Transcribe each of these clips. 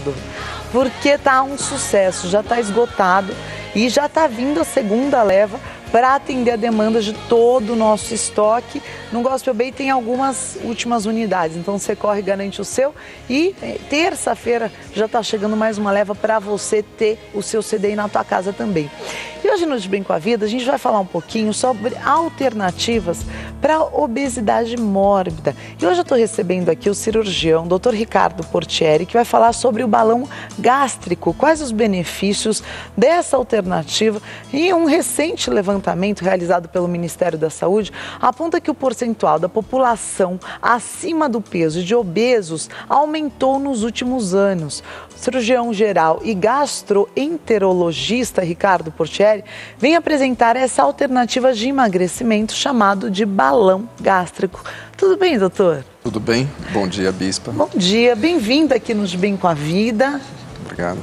rápido, porque tá um sucesso, já tá esgotado e já tá vindo a segunda leva para atender a demanda de todo o nosso estoque. No Gospel Bay tem algumas últimas unidades, então você corre e garante o seu. E terça-feira já está chegando mais uma leva para você ter o seu CDI na tua casa também. E hoje no De Bem com a Vida a gente vai falar um pouquinho sobre alternativas para obesidade mórbida. E hoje eu estou recebendo aqui o cirurgião, Dr. Ricardo Portieri, que vai falar sobre o balão gástrico, quais os benefícios dessa alternativa. E um recente levantamento realizado pelo Ministério da Saúde aponta que o percentual da população acima do peso e de obesos aumentou nos últimos anos. O cirurgião geral e gastroenterologista Ricardo Portieri vem apresentar essa alternativa de emagrecimento chamado de balão gástrico. Tudo bem, doutor? Tudo bem. Bom dia, Bispa. Bom dia, bem-vindo aqui no De Bem com a Vida. Obrigado.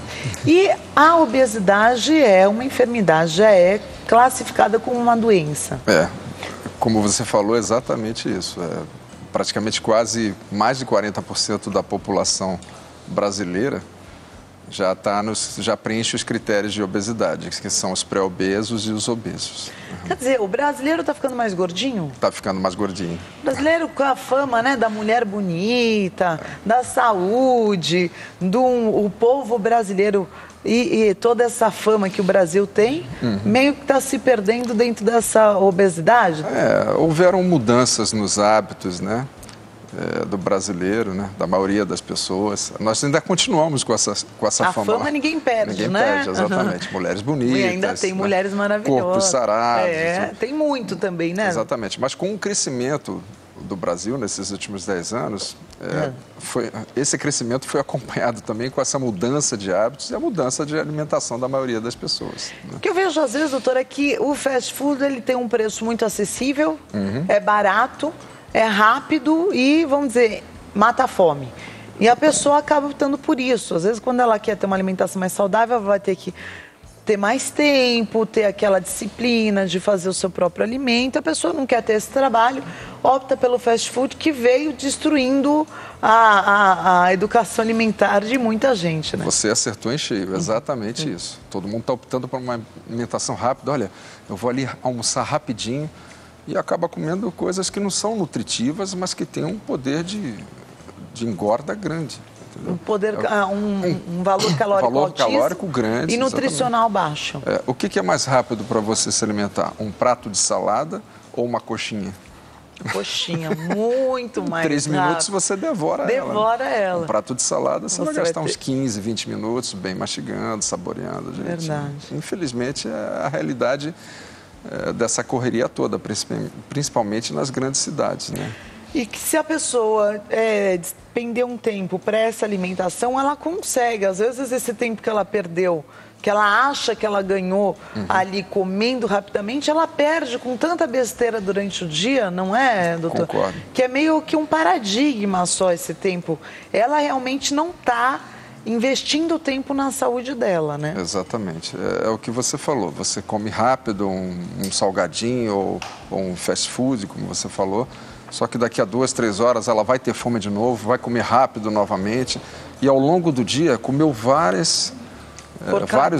E a obesidade é uma enfermidade, já é classificada como uma doença. Como você falou, exatamente isso. Praticamente quase mais de 40% da população brasileira já preenche os critérios de obesidade, que são os pré-obesos e os obesos. Quer dizer, o brasileiro está ficando mais gordinho? Está ficando mais gordinho. O brasileiro com a fama, né, da mulher bonita, da saúde, o povo brasileiro e toda essa fama que o Brasil tem, meio que está se perdendo dentro dessa obesidade? Houveram mudanças nos hábitos, né? Do brasileiro, né? Da maioria das pessoas. Nós ainda continuamos com essa fama. A fama ninguém perde, ninguém né? Perde, exatamente. Mulheres bonitas. E ainda tem mulheres maravilhosas. Corpos sarados. Tem muito também, né? Exatamente. Mas com o crescimento do Brasil nesses últimos 10 anos, esse crescimento foi acompanhado também com essa mudança de hábitos e a mudança de alimentação da maioria das pessoas. Né? O que eu vejo às vezes, doutor, é que o fast food ele tem um preço muito acessível, é barato, é rápido e, vamos dizer, mata a fome. E a pessoa acaba optando por isso. Às vezes, quando ela quer ter uma alimentação mais saudável, ela vai ter que ter mais tempo, ter aquela disciplina de fazer o seu próprio alimento. A pessoa não quer ter esse trabalho, opta pelo fast food, que veio destruindo a educação alimentar de muita gente, né? Você acertou em cheio, exatamente isso. Todo mundo está optando por uma alimentação rápida. Olha, eu vou ali almoçar rapidinho e acaba comendo coisas que não são nutritivas, mas que têm um poder de engorda grande. Um poder, um valor calórico altíssimo, calórico grande e nutricional baixo. O que é mais rápido para você se alimentar? Um prato de salada ou uma coxinha? Coxinha, muito mais 3 minutos você devora ela. Devora ela. Um prato de salada você vai gastar uns 15, 20 minutos bem mastigando, saboreando. Verdade. Infelizmente, é a realidade dessa correria toda, principalmente nas grandes cidades, né? E que se a pessoa despender um tempo para essa alimentação, ela consegue. Às vezes esse tempo que ela perdeu, que ela acha que ela ganhou ali comendo rapidamente, ela perde com tanta besteira durante o dia, não é, doutor? Concordo. Que é meio que um paradigma só esse tempo. Ela realmente não está investindo tempo na saúde dela, né? Exatamente. É o que você falou. Você come rápido um salgadinho ou um fast food, como você falou, só que daqui a 2, 3 horas ela vai ter fome de novo, vai comer rápido novamente e ao longo do dia comeu vários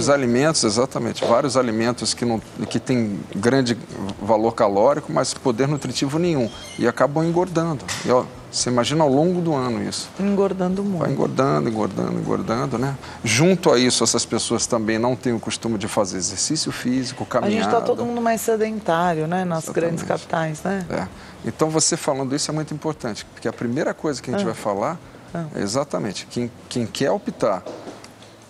alimentos, exatamente, vários alimentos que têm grande valor calórico, mas poder nutritivo nenhum e acabam engordando. E, você imagina ao longo do ano isso. Engordando muito. Vai engordando, né? Junto a isso, essas pessoas também não têm o costume de fazer exercício físico, caminhada. A gente está todo mundo mais sedentário, né? Nas grandes capitais, né? Então, você falando isso é muito importante, porque a primeira coisa que a gente vai falar é exatamente quem quer optar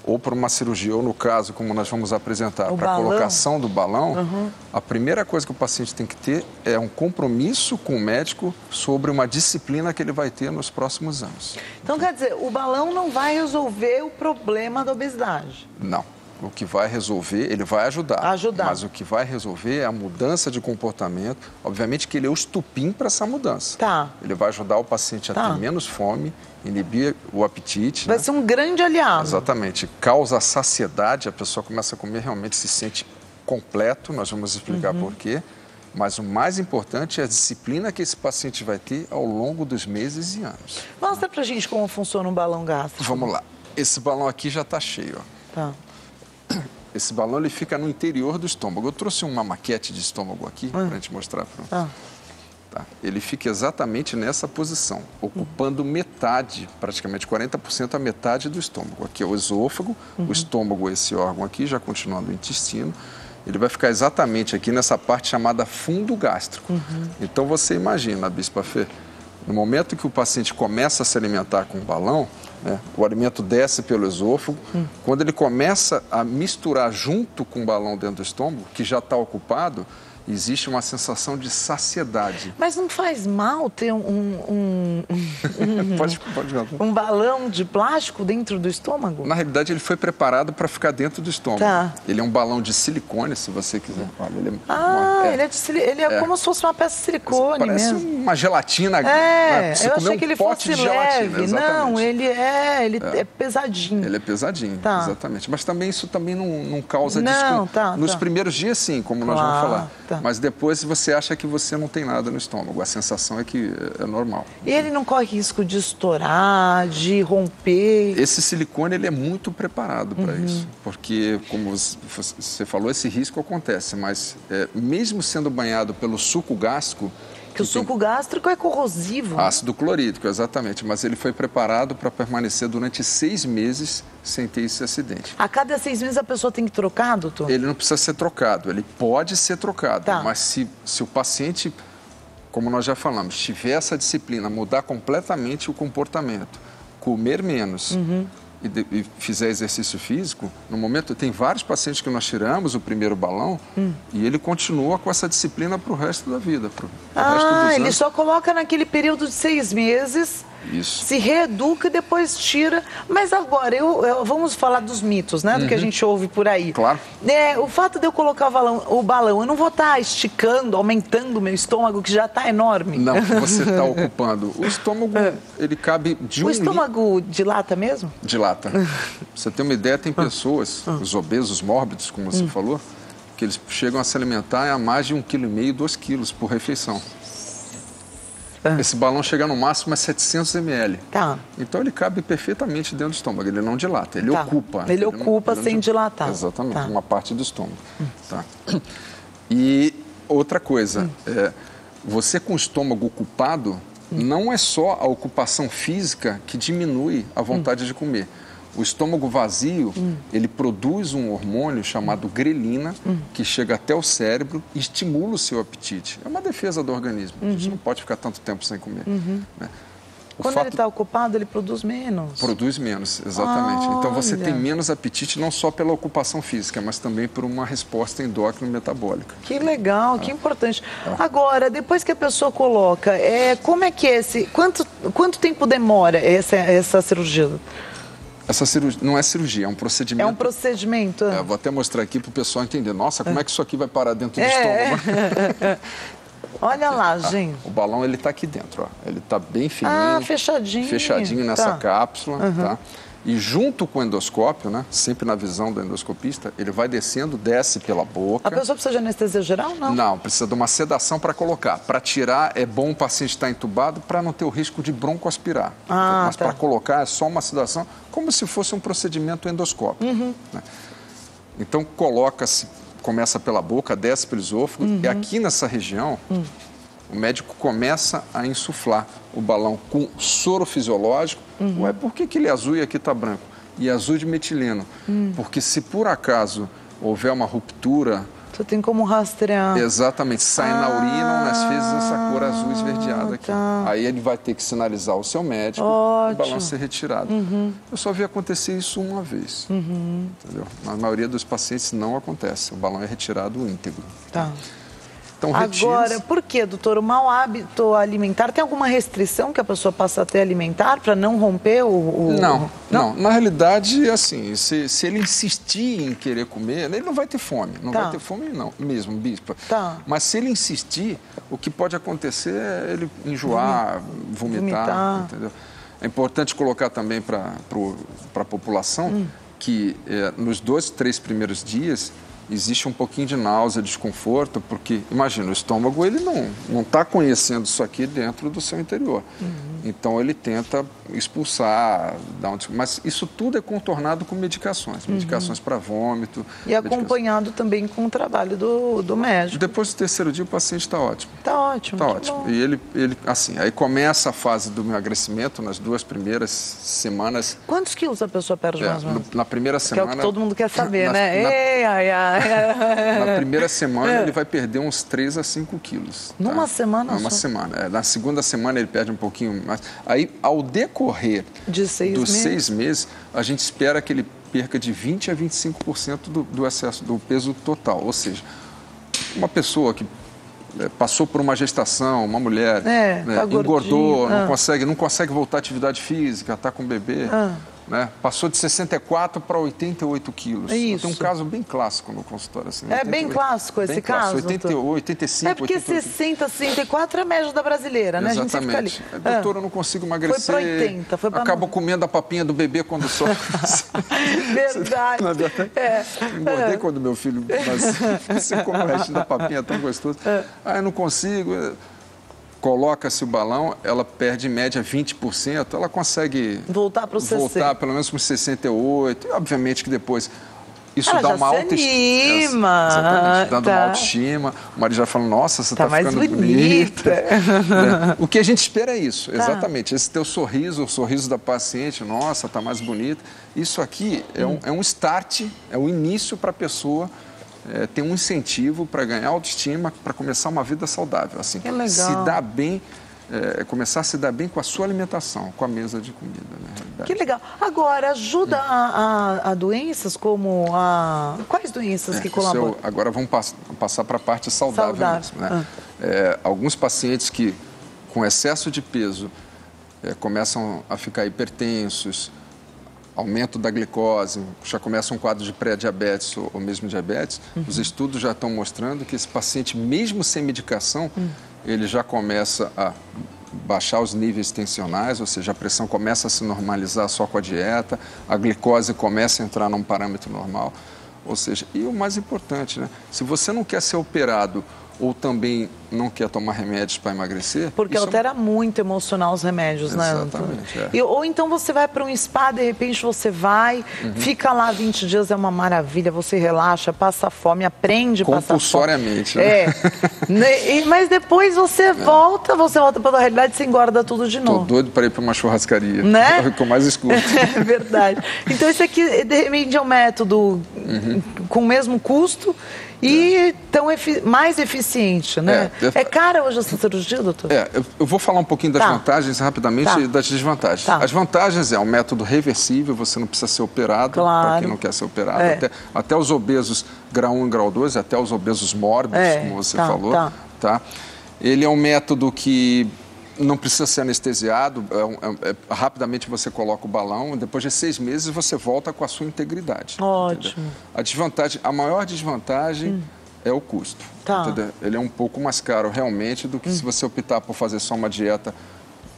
ou por uma cirurgia, ou no caso, como nós vamos apresentar, para a colocação do balão, a primeira coisa que o paciente tem que ter é um compromisso com o médico sobre uma disciplina que ele vai ter nos próximos anos. Então, quer dizer, o balão não vai resolver o problema da obesidade? Não. O que vai resolver, ele vai ajudar. Mas o que vai resolver é a mudança de comportamento. Obviamente que ele é o estupim para essa mudança. Ele vai ajudar o paciente a ter menos fome, inibir o apetite. Vai ser um grande aliado. Exatamente. Causa saciedade, a pessoa começa a comer, realmente se sente completo. Nós vamos explicar por quê. Mas o mais importante é a disciplina que esse paciente vai ter ao longo dos meses e anos. Mostra pra gente como funciona um balão gástrico. Vamos lá. Esse balão aqui já está cheio, ó. Tá. Esse balão ele fica no interior do estômago. Eu trouxe uma maquete de estômago aqui para a gente mostrar. Tá. Ele fica exatamente nessa posição, ocupando metade, praticamente 40% a metade do estômago. Aqui é o esôfago, o estômago, esse órgão aqui, já continuando o intestino. Ele vai ficar exatamente aqui nessa parte chamada fundo gástrico. Então você imagina, Bispa Fê, no momento que o paciente começa a se alimentar com o balão, né, o alimento desce pelo esôfago. Quando ele começa a misturar junto com o balão dentro do estômago, que já está ocupado, existe uma sensação de saciedade. Mas não faz mal ter Pode um balão de plástico dentro do estômago? Na realidade, ele foi preparado para ficar dentro do estômago. Tá. Ele é um balão de silicone, se você quiser. Olha, ele é como se fosse uma peça de silicone parece mesmo. Uma gelatina. Eu achei que ele fosse leve. Não, ele é pesadinho. Ele é pesadinho, tá. Exatamente. Mas também isso também não causa desconforto. Nos primeiros dias, sim, como nós vamos falar. Tá. Mas depois você acha que você não tem nada no estômago. A sensação é que é normal. E ele não corre risco de estourar, de romper? Esse silicone ele é muito preparado para isso. Porque, como você falou, esse risco acontece. Mas mesmo sendo banhado pelo suco gástrico... Que o suco gástrico é corrosivo. Ácido clorídrico, exatamente. Mas ele foi preparado para permanecer durante 6 meses sem ter esse acidente. A cada 6 meses a pessoa tem que trocar, doutor? Ele não precisa ser trocado, ele pode ser trocado. Tá. Mas se o paciente, como nós já falamos, tiver essa disciplina, mudar completamente o comportamento, comer menos... E fizer exercício físico, no momento, tem vários pacientes que nós tiramos o primeiro balão e ele continua com essa disciplina para o resto da vida. Pro resto dos ele anos. só coloca naquele período de 6 meses, isso. Se reeduca e depois tira. Mas agora, vamos falar dos mitos, né? Do que a gente ouve por aí. Claro. O fato de eu colocar o balão, eu não vou estar esticando, aumentando o meu estômago, que já está enorme. Não, você está ocupando. O estômago, ele cabe de O estômago dilata mesmo? Dilata. Você tem uma ideia, tem pessoas, os obesos mórbidos, como você falou, que eles chegam a se alimentar a mais de 1,5 kg, 2 kg por refeição. Esse balão chega no máximo a 700 ml. Tá. Então ele cabe perfeitamente dentro do estômago, ele não dilata, ele ocupa. Ele ocupa sem dilatar. Exatamente, uma parte do estômago. Tá. E outra coisa, você com o estômago ocupado, não é só a ocupação física que diminui a vontade de comer. O estômago vazio, ele produz um hormônio chamado grelina, que chega até o cérebro e estimula o seu apetite. É uma defesa do organismo. A gente não pode ficar tanto tempo sem comer. Né? Quando ele está ocupado, ele produz menos. Produz menos, exatamente. Então você tem menos apetite não só pela ocupação física, mas também por uma resposta endócrino-metabólica. Que legal, que importante. Agora, depois que a pessoa coloca, como é que é quanto tempo demora essa cirurgia? Essa cirurgia não é cirurgia, é um procedimento. É um procedimento. Vou até mostrar aqui para o pessoal entender. Nossa, como é que isso aqui vai parar dentro do estômago? Olha lá, gente. O balão, ele está aqui dentro, ó. Ele está bem fininho. Fechadinho. Fechadinho nessa cápsula, tá? E junto com o endoscópio, né? Sempre na visão do endoscopista, ele vai descendo, desce pela boca. A pessoa precisa de anestesia geral, não? Não, precisa de uma sedação para colocar. Para tirar, é bom o paciente estar entubado para não ter o risco de broncoaspirar. Mas para colocar é só uma sedação, como se fosse um procedimento endoscópico. Né? Então, coloca-se, começa pela boca, desce pelo esôfago, e aqui nessa região, o médico começa a insuflar o balão com soro fisiológico. Ué, por que ele é azul e aqui está branco? E azul de metileno. Porque se por acaso houver uma ruptura... Você tem como rastrear. Exatamente, sai na urina ou nas fezes essa cor azul esverdeada aqui. Tá. Aí ele vai ter que sinalizar ao seu médico e o balão ser retirado. Eu só vi acontecer isso uma vez. Entendeu? Na maioria dos pacientes não acontece, o balão é retirado íntegro. Tá. Então, agora, por que, doutor, o mau hábito alimentar, tem alguma restrição que a pessoa passa a ter alimentar para não romper Não. Na realidade, assim, se ele insistir em querer comer, ele não vai ter fome. Não vai ter fome não, mesmo, bispa. Mas se ele insistir, o que pode acontecer é ele enjoar, vomitar. Entendeu? É importante colocar também para a população que nos 2, 3 primeiros dias, existe um pouquinho de náusea, desconforto, porque, imagina, o estômago ele não está conhecendo isso aqui dentro do seu interior. Então, ele tenta expulsar, mas isso tudo é contornado com medicações, medicações para vômito. E acompanhado também com o trabalho do médico. Depois do 3º dia, o paciente está ótimo. Está ótimo. Está ótimo. Bom. E ele, assim, aí começa a fase do emagrecimento nas 2 primeiras semanas. Quantos quilos a pessoa perde mais ou menos? Na primeira semana... Que é o que todo mundo quer saber, né? Na primeira semana, ele vai perder uns 3 a 5 quilos. Numa semana só? Numa semana. Na segunda semana, ele perde um pouquinho mais. Aí, ao decorrer dos 6 meses, a gente espera que ele perca de 20% a 25% do excesso, do peso total. Ou seja, uma pessoa que passou por uma gestação, uma mulher, tá engordou, não consegue voltar à atividade física, está com bebê, né? Passou de 64 para 88 quilos. Isso. Tem um caso bem clássico no consultório. Assim, 88, bem clássico esse caso? 88, 85, É porque 88. 60, 64 é a média da brasileira, né? Exatamente. A gente fica ali. Doutora, eu não consigo emagrecer. Foi para 80. Foi pra acabo comendo a papinha do bebê quando sofre. Verdade. Engordei quando meu filho... Mas você come o resto da papinha, é tão gostoso. Eu não consigo... Coloca-se o balão, ela perde em média 20%, ela consegue voltar para o 60%. Voltar pelo menos para os 68%. E, obviamente que depois isso ela dá uma autoestima. Exatamente, dando uma autoestima. O marido já fala, nossa, você está ficando mais bonita. O que a gente espera é isso, exatamente. Esse teu sorriso, o sorriso da paciente, nossa, está mais bonita. Isso aqui é um start, é o início para a pessoa... tem um incentivo para ganhar autoestima, para começar uma vida saudável. Assim, que legal. Se dar bem, começar a se dar bem com a sua alimentação, com a mesa de comida. Né? Que legal. Agora, ajuda a doenças como a... Quais doenças que colaboram? Agora vamos passar para a parte saudável mesmo. Né? Alguns pacientes que, com excesso de peso, começam a ficar hipertensos, aumento da glicose, já começa um quadro de pré-diabetes ou mesmo diabetes, os estudos já estão mostrando que esse paciente, mesmo sem medicação, ele já começa a baixar os níveis tensionais, ou seja, a pressão começa a se normalizar só com a dieta, a glicose começa a entrar num parâmetro normal. Ou seja, e o mais importante, né? Se você não quer ser operado ou também não quer tomar remédios para emagrecer... Porque altera muito emocional os remédios, né, Antônio? Exatamente. Ou então você vai para um spa, de repente você vai, fica lá 20 dias, é uma maravilha, você relaxa, passa fome, aprende a passar fome. Compulsoriamente, né? Mas depois você volta para a realidade e você engorda tudo de novo. Tô doido para ir para uma churrascaria, né? É o que eu mais escuto. É verdade. Então isso aqui, de repente, é um método com o mesmo custo, e mais eficiente, né? É cara hoje essa cirurgia, doutor? Eu vou falar um pouquinho das vantagens rapidamente e das desvantagens. As vantagens é um método reversível, você não precisa ser operado, para quem não quer ser operado. Até os obesos grau 1 e grau 2, até os obesos mórbidos, como você falou. Tá? Ele é um método que não precisa ser anestesiado, rapidamente você coloca o balão, depois de 6 meses você volta com a sua integridade. Ótimo. A maior desvantagem é o custo. Entendeu? Ele é um pouco mais caro realmente do que se você optar por fazer só uma dieta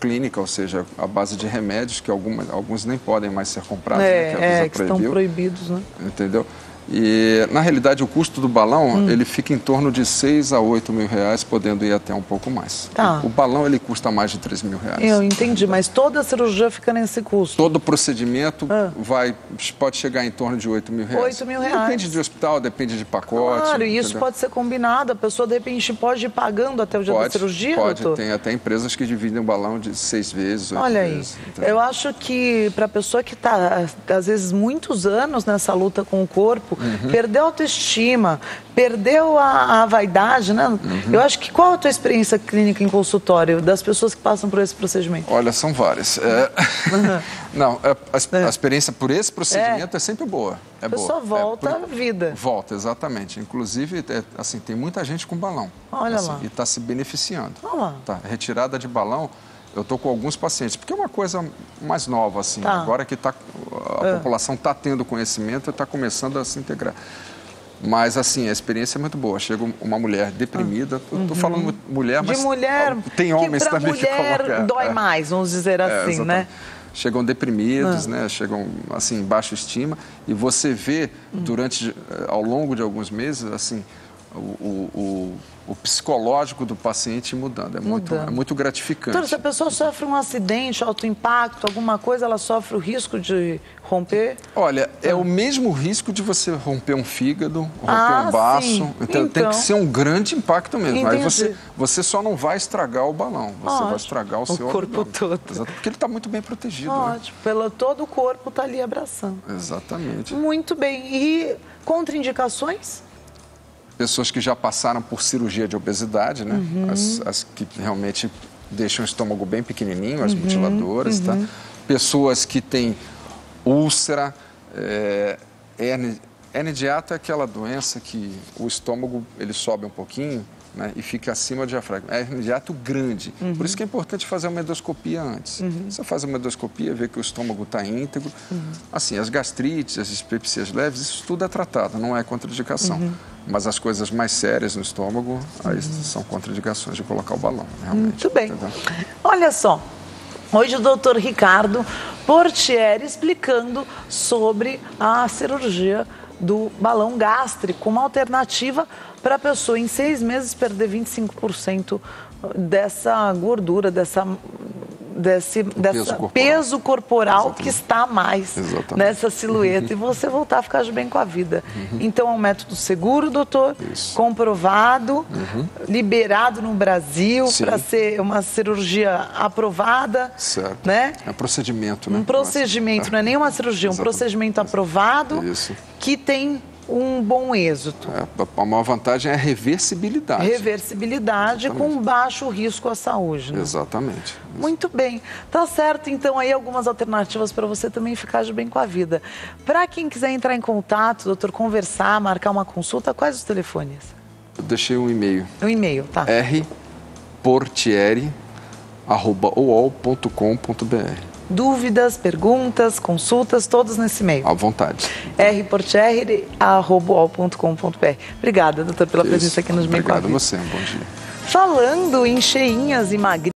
clínica, ou seja, à base de remédios, que alguns nem podem mais ser comprados, né, que a Anvisa que estão proibidos, né? Entendeu? E, na realidade, o custo do balão, ele fica em torno de 6 a 8 mil reais, podendo ir até um pouco mais. O balão, ele custa mais de 3 mil reais. Eu entendi, mas toda a cirurgia fica nesse custo? Todo procedimento pode chegar em torno de 8 mil reais. 8 mil reais. Depende de hospital, depende de pacote. Claro, e isso pode ser combinado, a pessoa, de repente, pode ir pagando até o dia da cirurgia, doutor? Tem até empresas que dividem o balão de 6 vezes, 8 vezes. Olha aí, eu acho que para a pessoa que está, às vezes, muitos anos nessa luta com o corpo, perdeu a autoestima, perdeu a vaidade, né? Eu acho que qual a tua experiência clínica em consultório das pessoas que passam por esse procedimento? Olha, são várias. Não, a experiência por esse procedimento é sempre boa. A pessoa volta à vida. Volta, exatamente. Inclusive, assim, tem muita gente com balão. Olha lá. E está se beneficiando. Olha lá. Retirada de balão. Eu estou com alguns pacientes, porque é uma coisa mais nova, assim, agora que a população está tendo conhecimento e está começando a se integrar. Mas, assim, a experiência é muito boa. Chega uma mulher deprimida, estou falando mulher, mas mulher, tem homens que também que colocam. mulher dói mais, vamos dizer assim, né? chegam deprimidos, né? Chegam assim, em baixa estima, e você vê ao longo de alguns meses, assim, o psicológico do paciente mudando. É muito gratificante. Doutor, se a pessoa sofre um acidente, alto impacto, alguma coisa, ela sofre o risco de romper? Olha, é o mesmo risco de você romper um fígado, romper um baço. Então, tem que ser um grande impacto mesmo. Aí você só não vai estragar o balão, você vai estragar o seu corpo todo. Exato, porque ele está muito bem protegido. Ótimo, todo o corpo está ali abraçando. Exatamente. Muito bem. E contraindicações? Pessoas que já passaram por cirurgia de obesidade, né? As que realmente deixam o estômago bem pequenininho, as mutiladoras, tá? Pessoas que têm úlcera, hernia de hiato é aquela doença que o estômago ele sobe um pouquinho, né, e fica acima do diafragma. É hernia de hiato grande. Por isso que é importante fazer uma endoscopia antes. Você faz uma endoscopia, vê que o estômago está íntegro. Assim, as gastrites, as dispepsias leves, isso tudo é tratado, não é contraindicação. Mas as coisas mais sérias no estômago, aí são contraindicações de colocar o balão, realmente. Muito bem. Entendeu? Olha só, hoje o doutor Ricardo Portieri explicando sobre a cirurgia do balão gástrico, uma alternativa para a pessoa em 6 meses perder 25% dessa gordura, desse peso corporal que está a mais nessa silhueta e você voltar a ficar de bem com a vida. Então é um método seguro, doutor, comprovado, liberado no Brasil para ser uma cirurgia aprovada. Certo. Né? É um procedimento, né? Um procedimento, não é nem uma cirurgia, um procedimento aprovado que tem um bom êxito. A maior vantagem é a reversibilidade. Reversibilidade com baixo risco à saúde. Né? Exatamente. Muito bem. Tá certo, então, aí algumas alternativas para você também ficar de bem com a vida. Para quem quiser entrar em contato, doutor, conversar, marcar uma consulta, quais os telefones? Eu deixei um e-mail. Um e-mail, tá. rportieri@uol.com.br. Dúvidas, perguntas, consultas, todos nesse e-mail. À vontade. rportieri@uol.com.br. Obrigada, doutor, pela presença aqui nos Bem com a Vida. Obrigado a você, um bom dia. Falando em cheinhas e magrinhas,